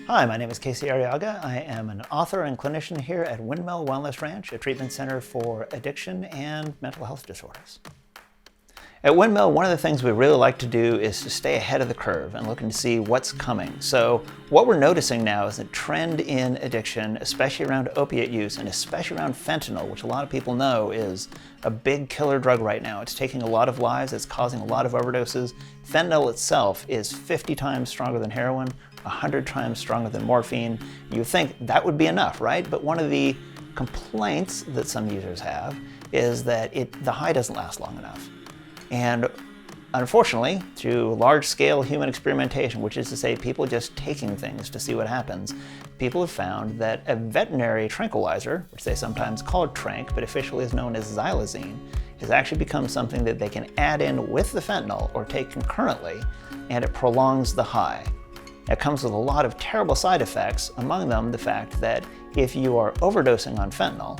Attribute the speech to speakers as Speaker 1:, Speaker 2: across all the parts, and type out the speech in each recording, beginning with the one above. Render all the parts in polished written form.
Speaker 1: Hi, my name is Casey Arriaga. I am an author and clinician here at Windmill Wellness Ranch, a treatment center for addiction and mental health disorders. At Windmill, one of the things we really like to do is to stay ahead of the curve and looking to see what's coming. So what we're noticing now is a trend in addiction, especially around opiate use and especially around fentanyl, which a lot of people know is a big killer drug right now. It's taking a lot of lives, it's causing a lot of overdoses. Fentanyl itself is 50 times stronger than heroin, 100 times stronger than morphine. You think that would be enough, right? But one of the complaints that some users have is that the high doesn't last long enough. And unfortunately, through large-scale human experimentation, which is to say people just taking things to see what happens, people have found that a veterinary tranquilizer, which they sometimes call tranq, but officially is known as xylazine, has actually become something that they can add in with the fentanyl or take concurrently, and it prolongs the high. It comes with a lot of terrible side effects, among them the fact that if you are overdosing on fentanyl,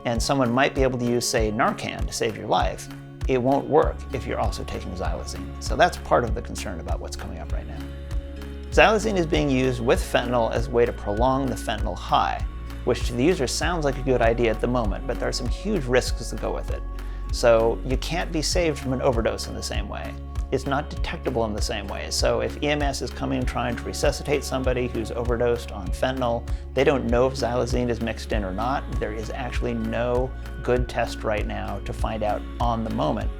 Speaker 1: and someone might be able to use, say, Narcan to save your life, it won't work if you're also taking xylazine. So that's part of the concern about what's coming up right now. Xylazine is being used with fentanyl as a way to prolong the fentanyl high, which to the user sounds like a good idea at the moment, but there are some huge risks that go with it. So you can't be saved from an overdose in the same way. It's not detectable in the same way. So if EMS is coming trying to resuscitate somebody who's overdosed on fentanyl, they don't know if xylazine is mixed in or not. There is actually no good test right now to find out on the moment,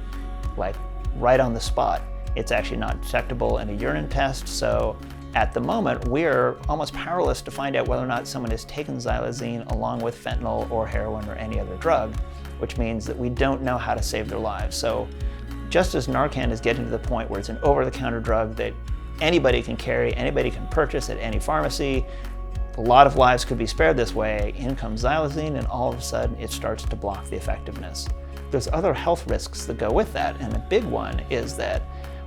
Speaker 1: like right on the spot. It's actually not detectable in a urine test. So at the moment, we're almost powerless to find out whether or not someone has taken xylazine along with fentanyl or heroin or any other drug, which means that we don't know how to save their lives. So just as Narcan is getting to the point where it's an over-the-counter drug that anybody can carry, anybody can purchase at any pharmacy, a lot of lives could be spared this way. In comes xylazine, and all of a sudden it starts to block the effectiveness. There's other health risks that go with that, and a big one is that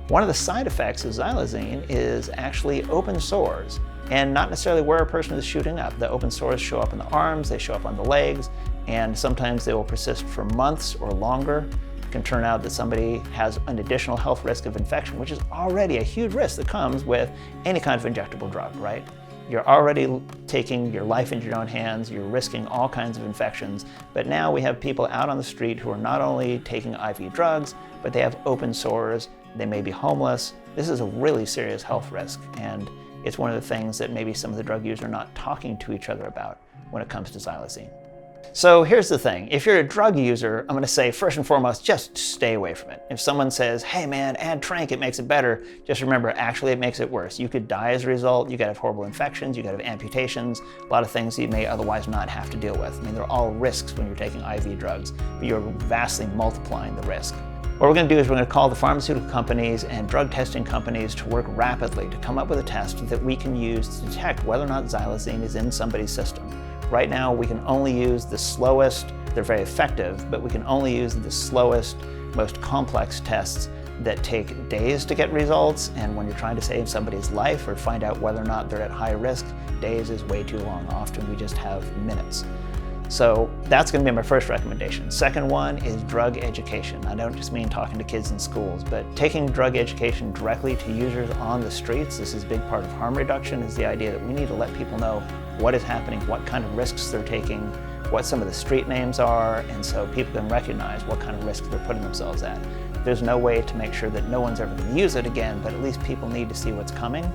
Speaker 1: one of the side effects of xylazine is actually open sores, and not necessarily where a person is shooting up. The open sores show up in the arms, they show up on the legs, and sometimes they will persist for months or longer. It can turn out that somebody has an additional health risk of infection, which is already a huge risk that comes with any kind of injectable drug, right? You're already taking your life into your own hands, you're risking all kinds of infections, but now we have people out on the street who are not only taking IV drugs, but they have open sores, they may be homeless. This is a really serious health risk, and it's one of the things that maybe some of the drug users are not talking to each other about when it comes to xylazine. So here's the thing, if you're a drug user, I'm gonna say first and foremost, just stay away from it. If someone says, hey man, add tranq, it makes it better, just remember, actually it makes it worse. You could die as a result, you could have horrible infections, you could have amputations, a lot of things you may otherwise not have to deal with. I mean, they're all risks when you're taking IV drugs, but you're vastly multiplying the risk. What we're going to do is we're going to call the pharmaceutical companies and drug testing companies to work rapidly to come up with a test that we can use to detect whether or not xylazine is in somebody's system. Right now, we can only use the slowest, they're very effective, but we can only use the slowest, most complex tests that take days to get results. And when you're trying to save somebody's life or find out whether or not they're at high risk, days is way too long. Often we just have minutes. So that's going to be my first recommendation. Second one is drug education. I don't just mean talking to kids in schools, but taking drug education directly to users on the streets. This is a big part of harm reduction, is the idea that we need to let people know what is happening, what kind of risks they're taking, what some of the street names are, and so people can recognize what kind of risk they're putting themselves at. There's no way to make sure that no one's ever going to use it again, but at least people need to see what's coming,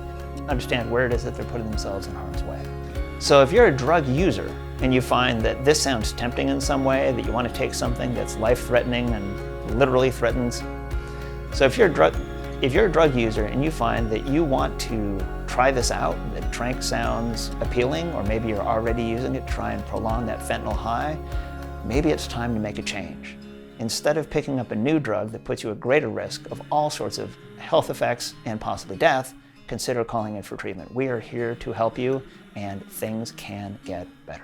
Speaker 1: understand where it is that they're putting themselves in harm's way. So if you're a drug user and you find that this sounds tempting in some way, that you want to take something that's life-threatening and literally threatens. So if you're a drug user and you find that you want to try this out, that tranq sounds appealing, or maybe you're already using it to try and prolong that fentanyl high, maybe it's time to make a change. Instead of picking up a new drug that puts you at greater risk of all sorts of health effects and possibly death, consider calling in for treatment. We are here to help you, and things can get better.